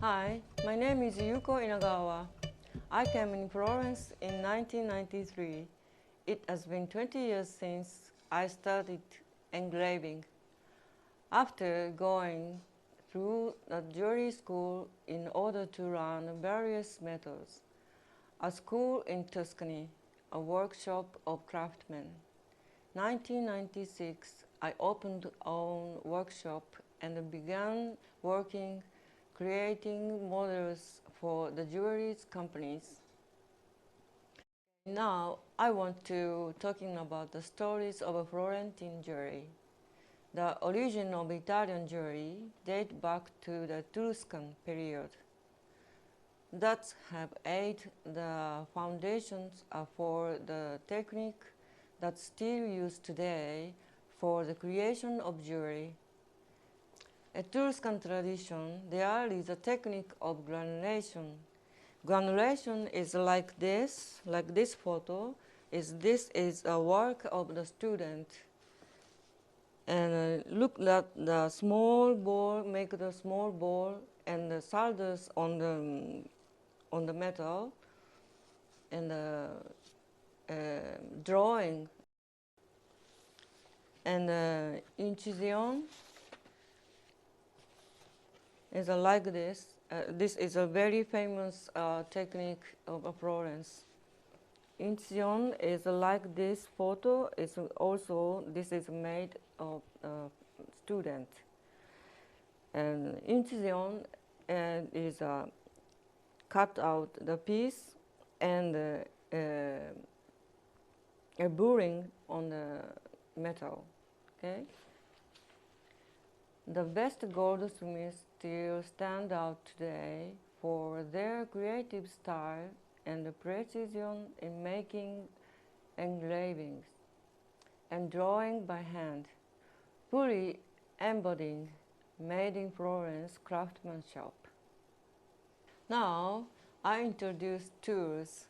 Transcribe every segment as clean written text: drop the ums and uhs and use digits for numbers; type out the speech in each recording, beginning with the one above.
Hi, my name is Yuko Inagawa. I came in Florence in 1993. It has been 20 years since I started engraving. After going through a jewelry school in order to learn various methods, a school in Tuscany, a workshop of craftsmen. 1996, I opened own workshop and began working, creating models for the jewelry companies. Now, I want to talking about the stories of Florentine jewelry. The origin of Italian jewelry dates back to the Etruscan period. That have laid the foundations for the technique that's still used today for the creation of jewelry. Etruscan tradition, there is a technique of granulation. Granulation is like this photo. This is a work of the student. And look at the small ball, make the small ball and the solders on the metal and drawing. And incision is like this. This is a very famous technique of Florence. Incision is like this photo. Is also this is made of student. And incision is cut out the piece and a burring on the metal. Okay. The best goldsmiths still stand out today for their creative style and the precision in making engravings and drawing by hand, fully embodying made in Florence craftsmanship. Now, I introduce tools.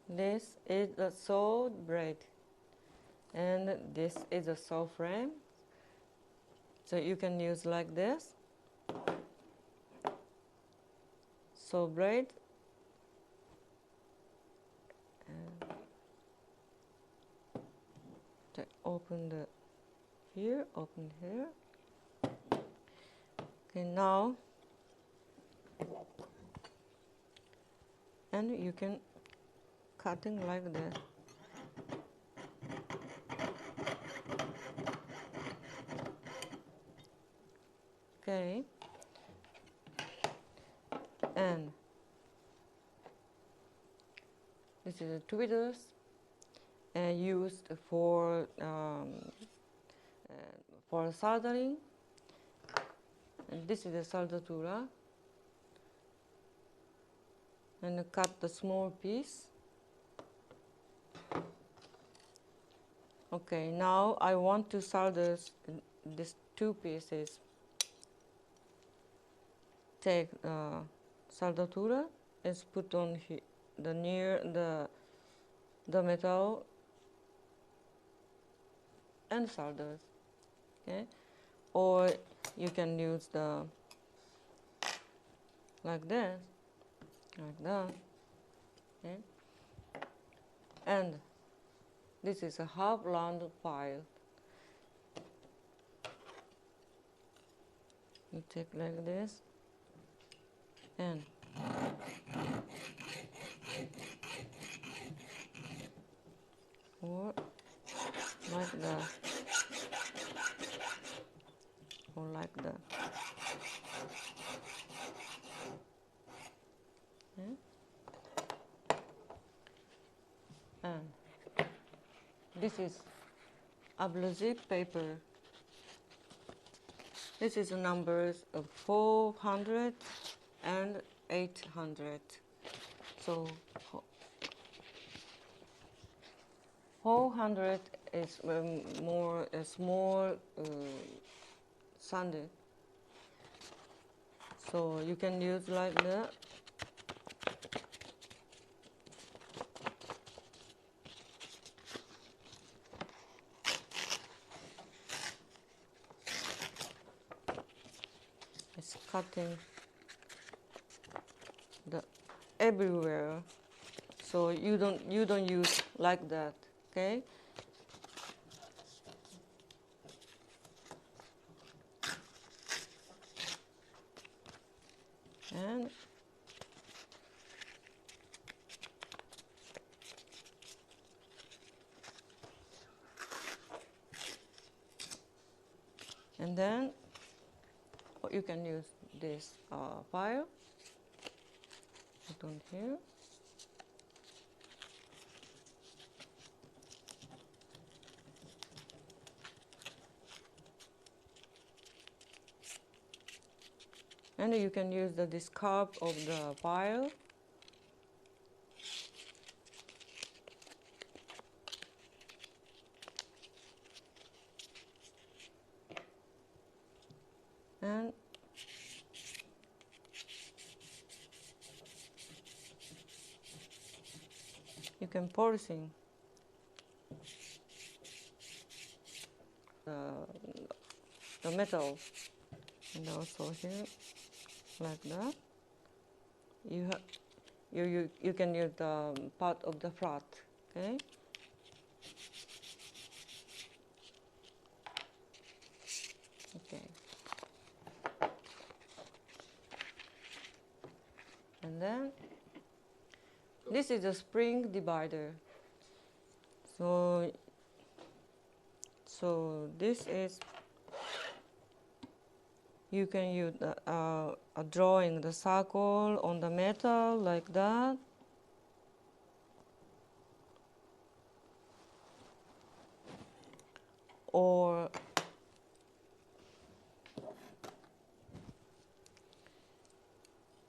This is a saw blade, and this is a saw frame. So you can use like this. Saw blade. And open here. Okay, now, and you can cutting like this. Okay, and this is a tweezers used for soldering, and this is a saldatura, and cut the small piece. Okay, now I want to solder these two pieces. Take saldatura and put on near the metal and solders. Okay, or you can use the like this, like that. Okay, and this is a half round file. You take like this and or like that, or like that. Okay. And this is abrasive paper. This is the numbers of 400 and 800. So 400 is more a small sanded. So you can use like that. it's cutting the everywhere, so you don't use like that, okay? And then you can use this file, put on here. And you can use this cup of the file. And you can polishing the metal, and also here like that. You can use the part of the flat, okay? Okay. And then this is a spring divider. So this is, you can use a drawing the circle on the metal like that. Or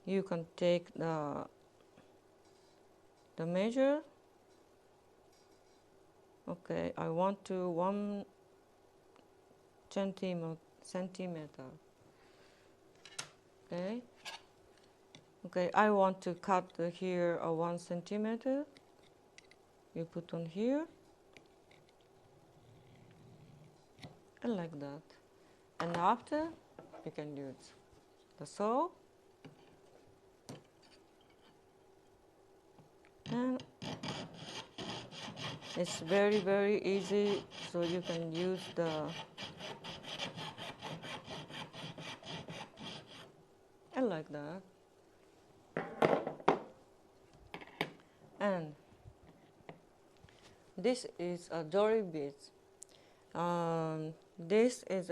you can take the measure. Okay, I want to 1 centimeter. Okay. Okay, I want to cut here 1 centimeter. You put on here, and like that. And after, you can use the saw. And it's very, very easy, so you can use and like that. And this is a jewelry beads. This is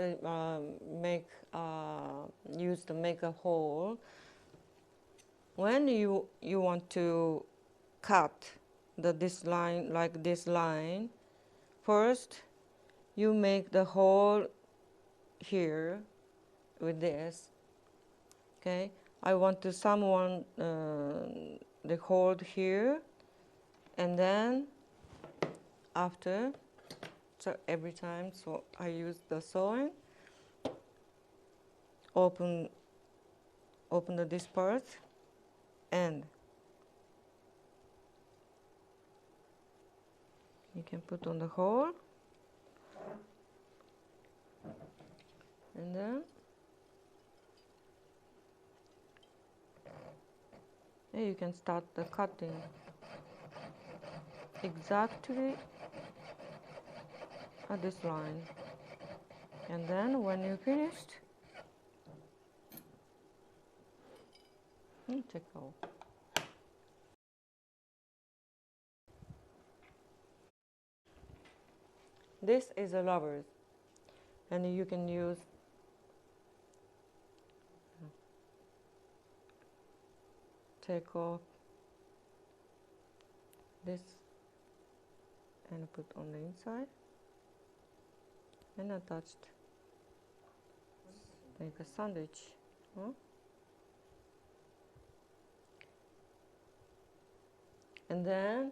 used to make a hole. When you want to cut this line, like this line, first you make the hole here with this. Okay, I want to someone the hole here, and then after, so every time, so I use the sewing, open this part, and you can put on the hole, and then you can start the cutting exactly at this line. And then when you finished, take off. This is a rubber, and you can use take off this and put on the inside and attached, like a sandwich. And then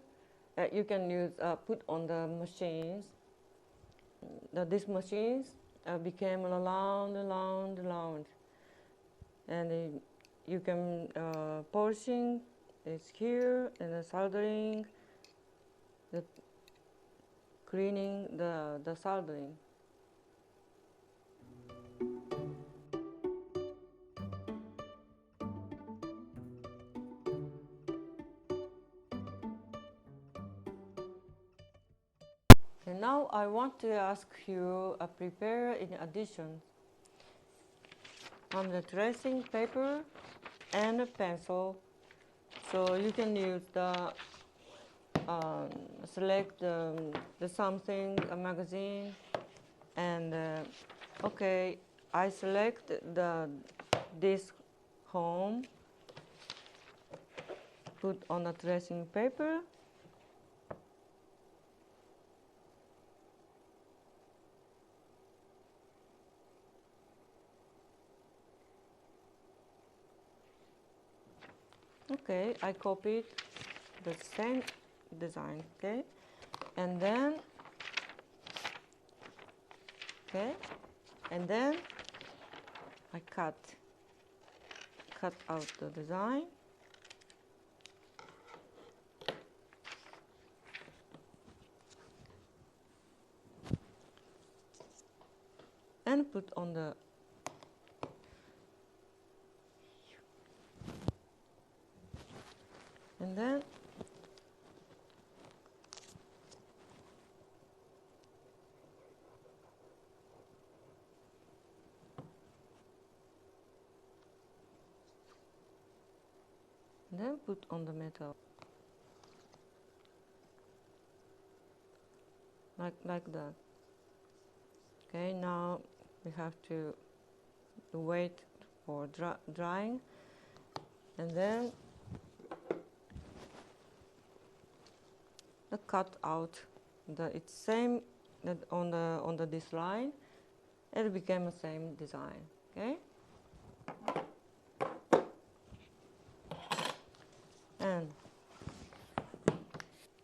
you can use put on the machines. These machines became round, and you can polishing is here, and the soldering, the cleaning the soldering. Okay, now I want to ask you a prepare in addition on the tracing paper and a pencil. So you can use the select the something, a magazine, and okay, I select this home, put on a tracing paper, okay, I copied the same design, okay, and then okay, and then I cut out the design, and put on the and then put on the metal like that. Okay, now we have to wait for drying, and then cut out it's same that on this line, it became the same design. Okay,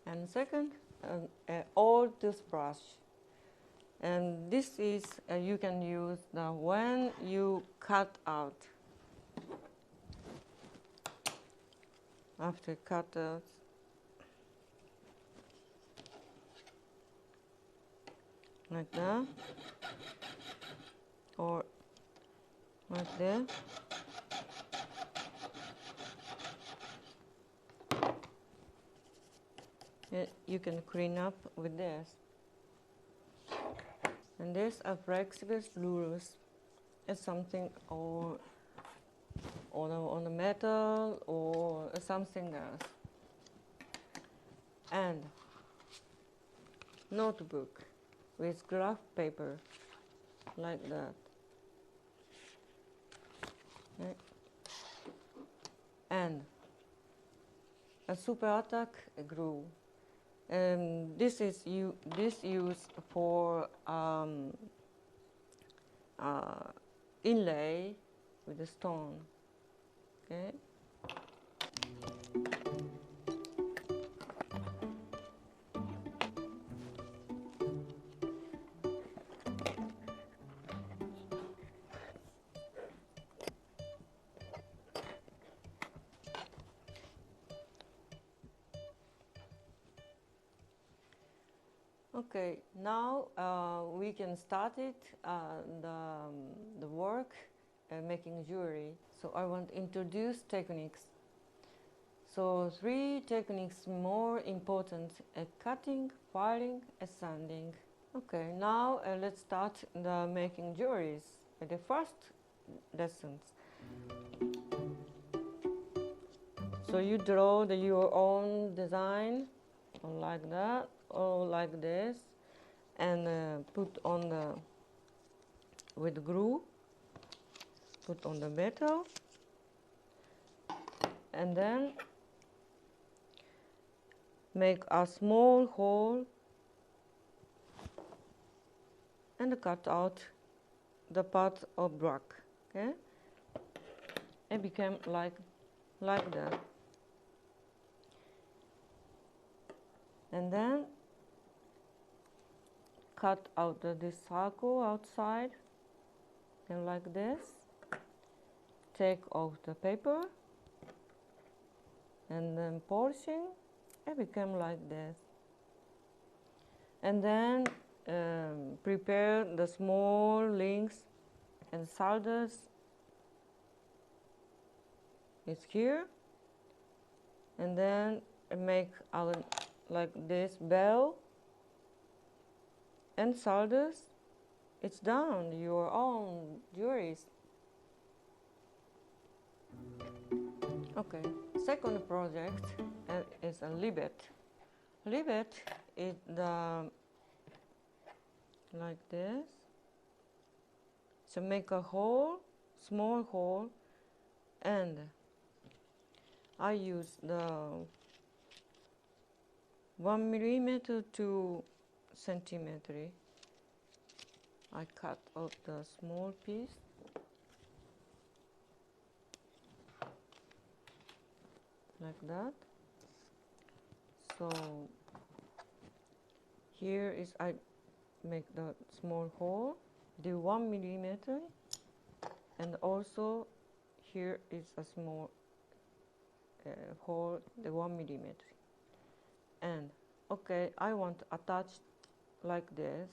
and second, old toothbrush, and this is you can use when you cut out, after cut out, like that, or like that. You can clean up with this. And this are flexible rulers. It's something or on the metal or something else. And notebook with graph paper, like that. Okay. And a super attack glue. This is used for inlay with the stone. Okay. Okay, now we can start the work making jewelry. So I want to introduce techniques. So 3 techniques more important: cutting, filing, and sanding. Okay, now let's start the making jewelries. The first lessons. So you draw your own design, like that, or like this, and put on with glue, put on the metal, and then make a small hole and cut out the part of black. Okay, it became like that. And then cut out this circle outside, and like this. Take off the paper, and then polishing, it became like this. And then prepare the small links and shoulders. It's here, and then make our like this bell, and solders, it's done, your own jewelry. Okay, second project is a rivet. Rivet is like this. So make a hole, small hole, and I use the 1 millimeter to centimeter. I cut off the small piece. Like that. So here is I make the small hole, the 1 millimeter, and also here is a small hole, the 1 millimeter. And okay, I want to attach like this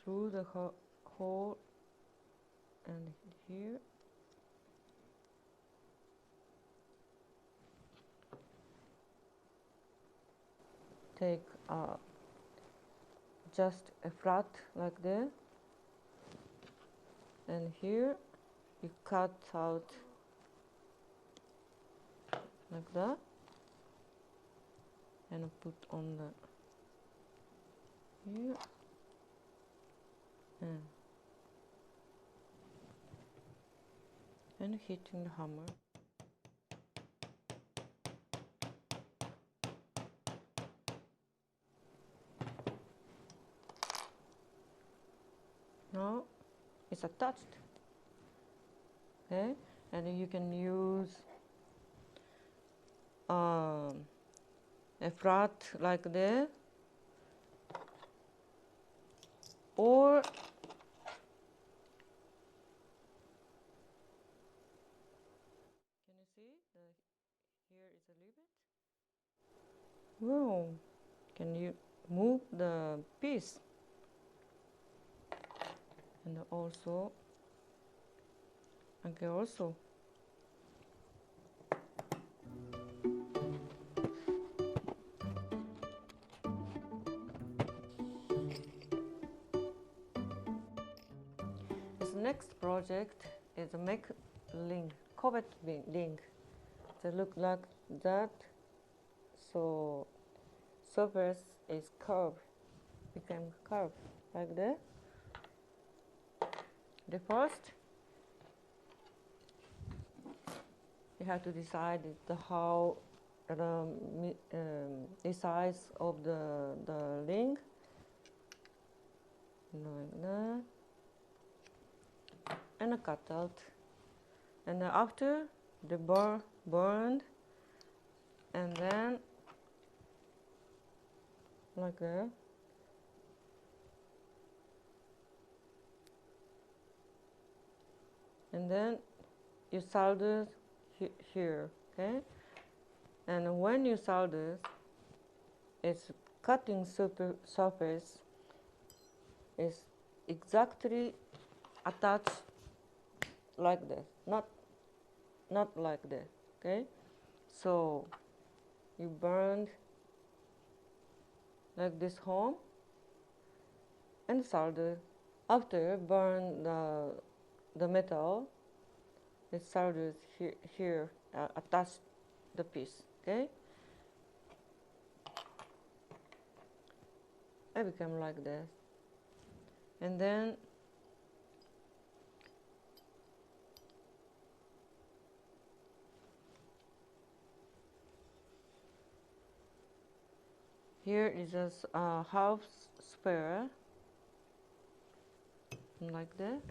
through the hole and here. Take just a flat like this, and here you cut out like that, and put on the here, and hitting the hammer. Now it's attached. Okay, and you can use a flat like this, or can you see here is a rivet? Wow, can you move the piece? And also, okay, also. This next project is a make link, covet link. They look like that, so surface is curved, became curved like that. The first, you have to decide the size of the link, like that, and a cutout. And then after the burned, and then like that. And then you solder here, okay? And when you solder, its cutting surface is exactly attached like this, not like this, okay? So you burned like this home and solder. After burn the metal, it solders here attach the piece, okay? It become like this. And then here is a half sphere, like that,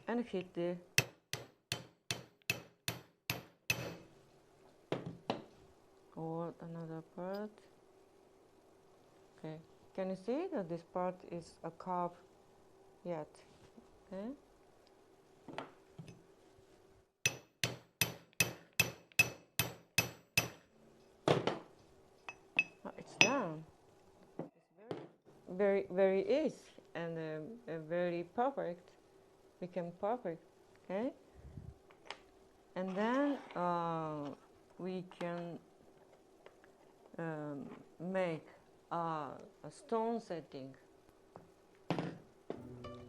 and hit the or another part. Okay, can you see that this part is a curve yet? Okay. Oh, it's done. It's very easy and very perfect. Became perfect. Okay. And then we can make a stone setting.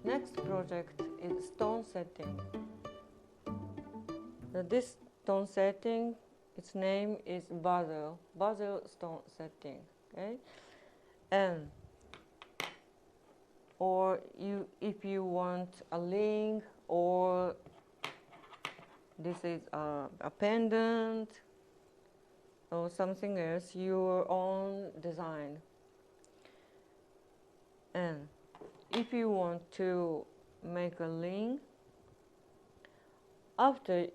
Next project is stone setting. This stone setting, its name is Basel stone setting. Okay, and or if you want a ring, or this is a pendant or something else, your own design. And if you want to make a ring, after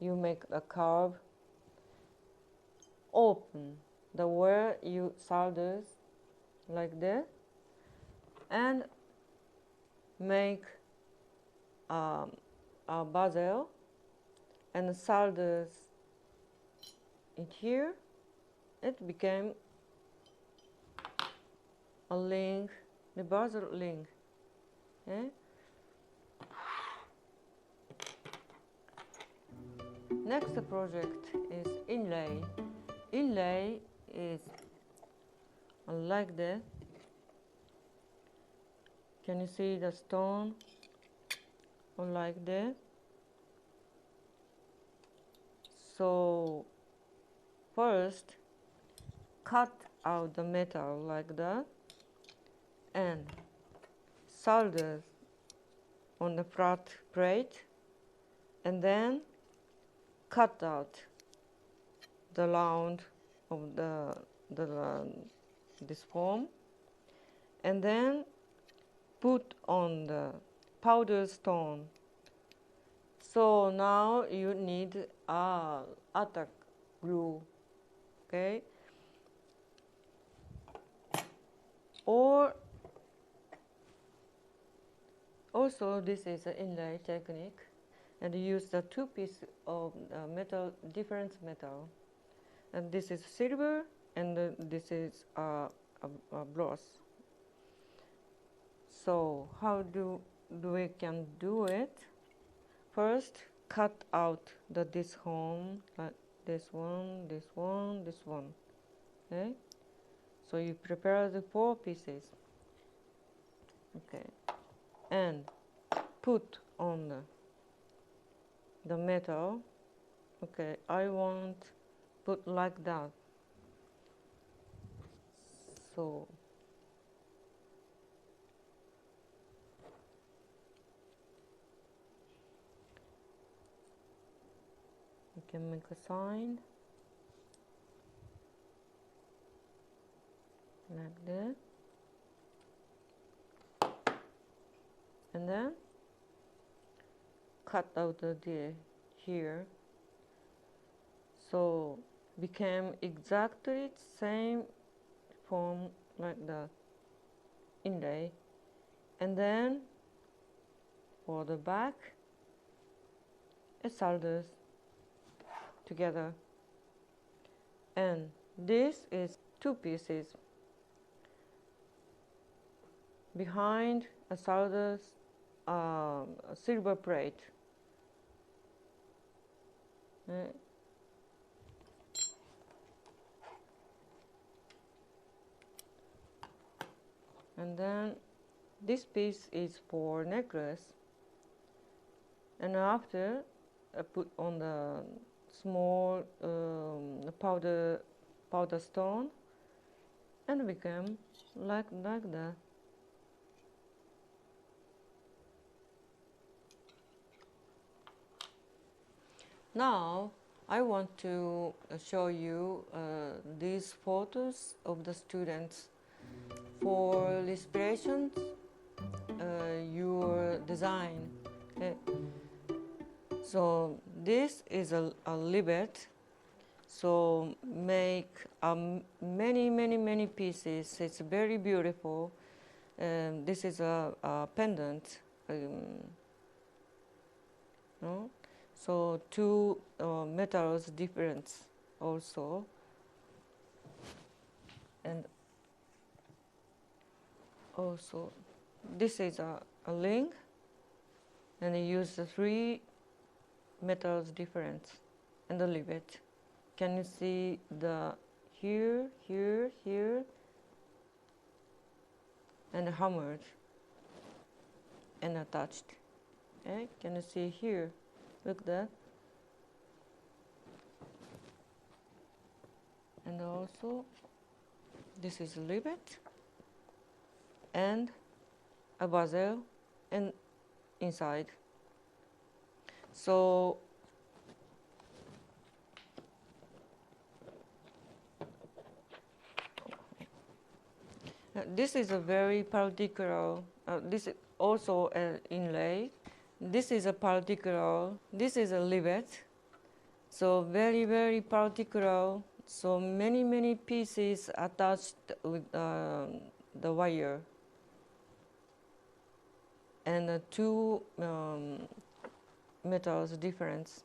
you make a curve, open the where you solders like that, and make a bezel and solders it here. It became a link, the bezel link. Okay? Next project is inlay. Inlay is like that. Can you see the stone? Or like that. So first cut out the metal like that and solder on the flat plate, and then cut out the round of this form, and then put on the powder stone. So now you need a attack glue, okay? Or also this is an inlay technique, and you use the two pieces of metal, different metal, and this is silver, and this is brass. So how do we can do it? First, cut out this horn, like this one, this one, this one. Okay. So you prepare the 4 pieces. Okay, and put on the metal. Okay, I want put like that. So you can make a sign like that, and then cut out the here. So became exactly same form like the inlay, and then for the back it solders together, and this is 2 pieces. Behind a solders a silver plate. And then this piece is for necklace, and after I put on the small powder stone, and become like that. Now I want to show you these photos of the students for inspiration your design. Okay. So this is a libet. So make many pieces. It's very beautiful. This is a pendant. No? So 2 metals difference also, and also this is a ring, and I use the 3 metals difference and the libet. Can you see the here, and hammered and attached. Okay, can you see here? Look that. And also this is a rivet and a bezel and inside. So this is a very particular, this is also an inlay. This is a particular, this is a rivet. So very, very particular. So many pieces attached with the wire. And two metals difference.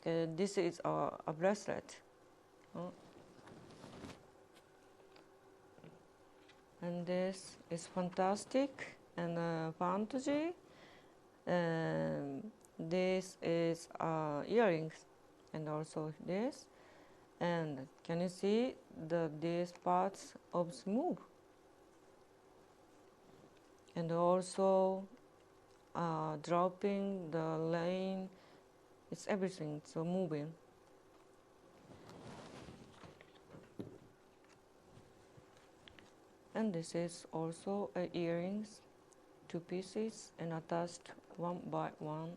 This is a bracelet. And this is fantastic and fantasy. And this is earrings, and also this. And can you see these parts of smooth? And also dropping the lane, it's everything, so moving. And this is also earrings, two pieces and attached one by one.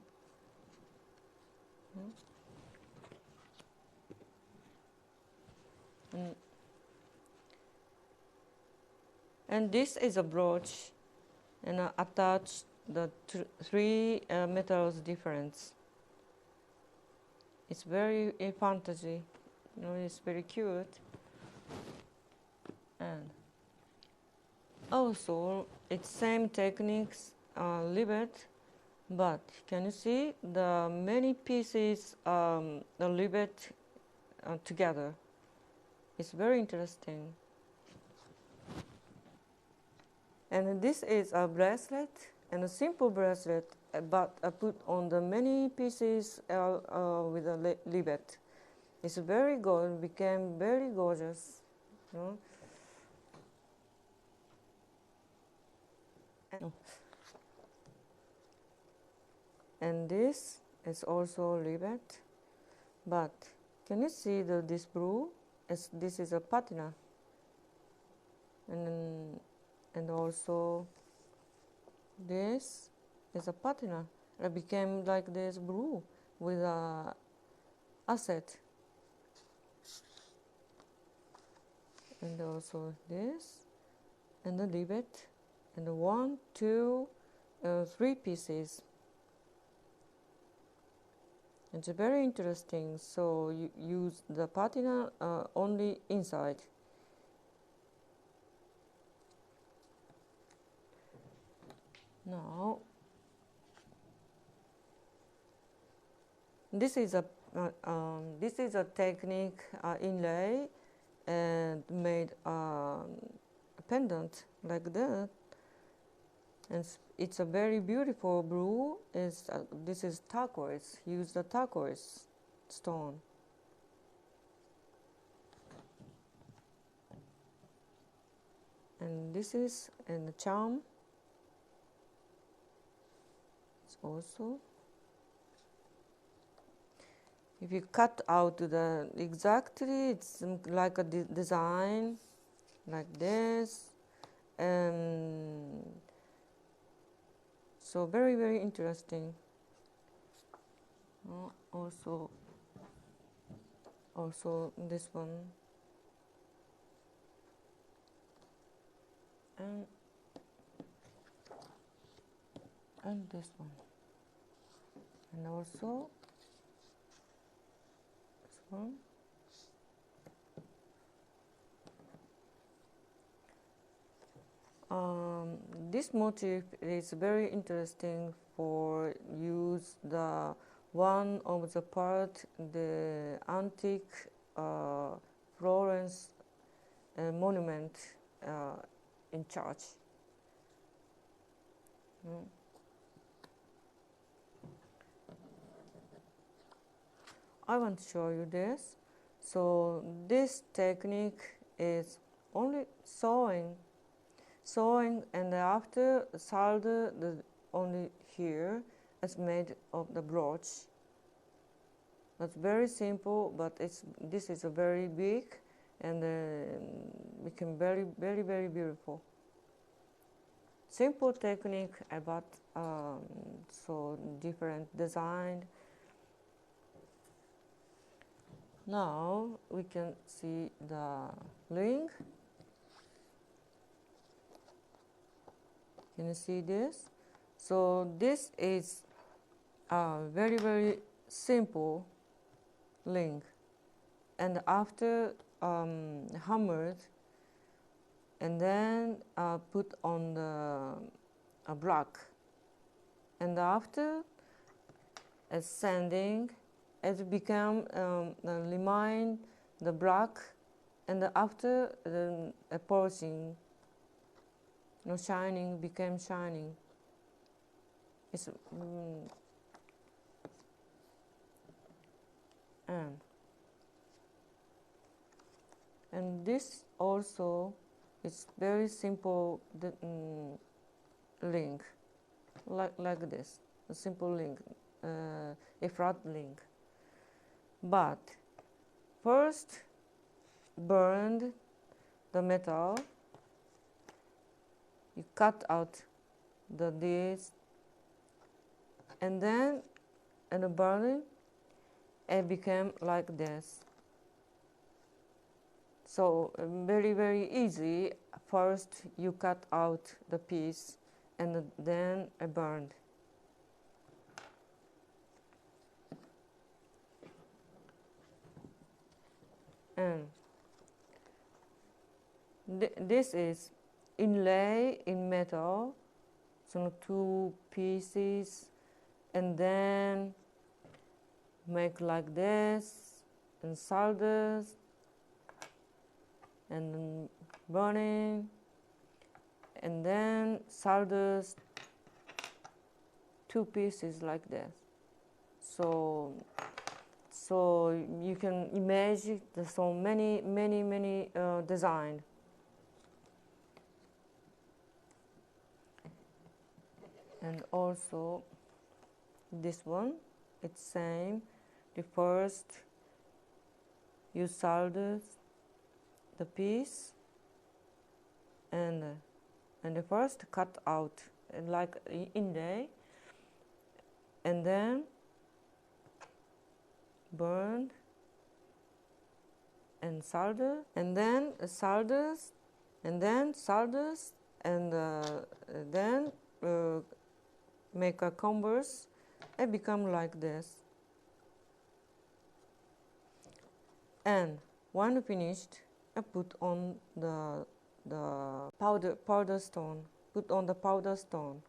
And this is a brooch, and attached the three metals difference. It's very fantasy, it's very cute. And also it's same techniques, rivet, but can you see the many pieces the rivet together? It's very interesting. And this is a bracelet, and a simple bracelet, but I put on the many pieces with a rivet. It's very good, became very gorgeous. And this is also rivet, but can you see this blue? This is a patina, and also this is a patina. It became like this blue with a asset, and also this, and the rivet, and the 1, 2, 3 pieces. It's very interesting. So you use the patina only inside. Now, this is a technique inlay and made a pendant like that, and it's a very beautiful blue. This is turquoise. Use the turquoise stone. And this is in the charm. It's also, if you cut out exactly, it's like a design like this, and so very, very interesting. Also this one, and this one, and also this one. This motif is very interesting for use the one of the part, the antique Florence monument in church. I want to show you this. So this technique is only sewing. sewing, and after solder the only here is made of the brooch. That's very simple, but this is a very big and become very beautiful. Simple technique about so different design. Now we can see the ring. Can you see this? So this is a very simple ring, and after hammered and then put on the block, and after sanding, it become remind the block, and after polishing, shining became shining. It's and this also is very simple link, like this, a simple link, a flat link. But first burned the metal, you cut out this, and then in the burning it became like this. So very easy. First you cut out the piece and then burned. And this is inlay in metal, so 2 pieces, and then make like this, and solders, and burning, and then solders 2 pieces like this. So you can imagine there's so many design. And also this one, it's same. The first you solder the piece, and the first cut out like inlay, and then burned and solder, and then solders, and then solders, and then make a converse and become like this. And when finished, I put on the powder stone. Put on the powder stone.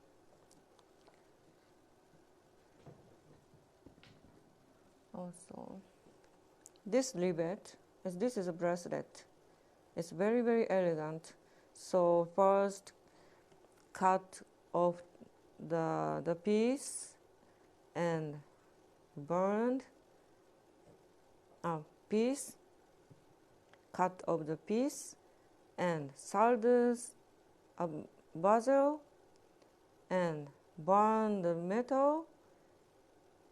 Also, this rivet, this is a bracelet. It's very elegant. So first, cut off the piece and burned piece. Cut off the piece and solders a bezel and burn the metal,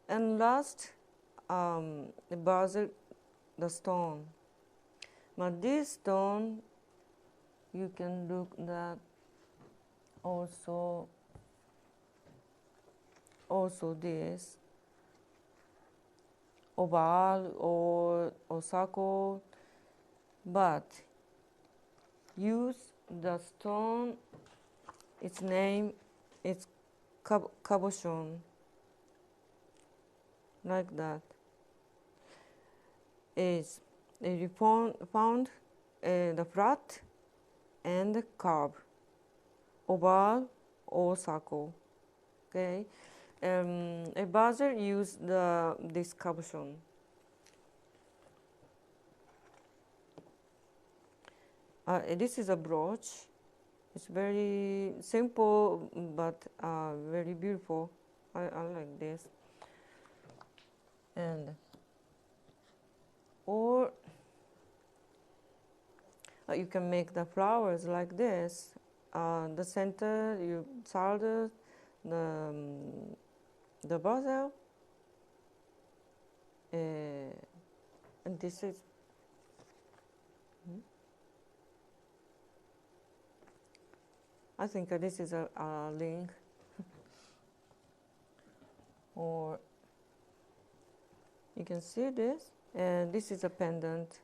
and last bezel the stone. But this stone, you can look that also this oval or circle, but use the stone, its name is cabochon, like that. You found the flat and the curve, oval or circle. Okay, a buzzer use this cabochon. This is a brooch. It's very simple but very beautiful. I like this. And or you can make the flowers like this, the center you solder the bezel, and this is I think this is a link or you can see this, and this is a pendant.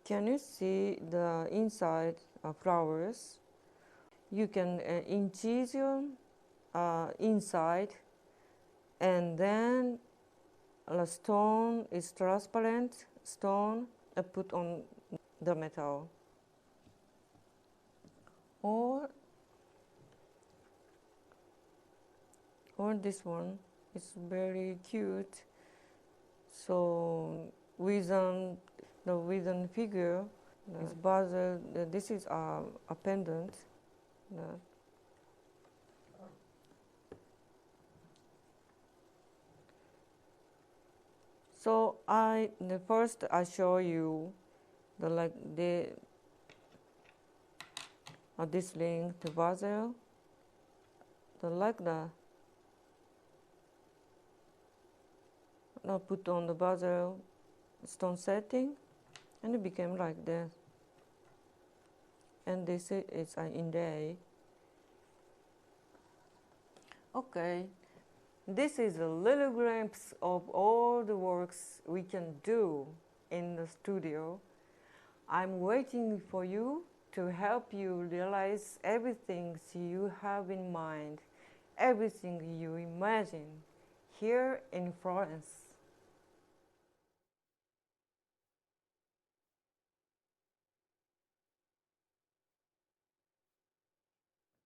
Can you see the inside flowers? You can incision inside, and then the stone is transparent stone put on the metal. Or this one is very cute. So within the figure, is bezel. This is a pendant. So first I show you this link to bezel, now put on the bezel stone setting, and it became like this. And this is an inlay. Okay, this is a little glimpse of all the works we can do in the studio. I'm waiting for you to help you realize everything you have in mind, everything you imagine here in Florence.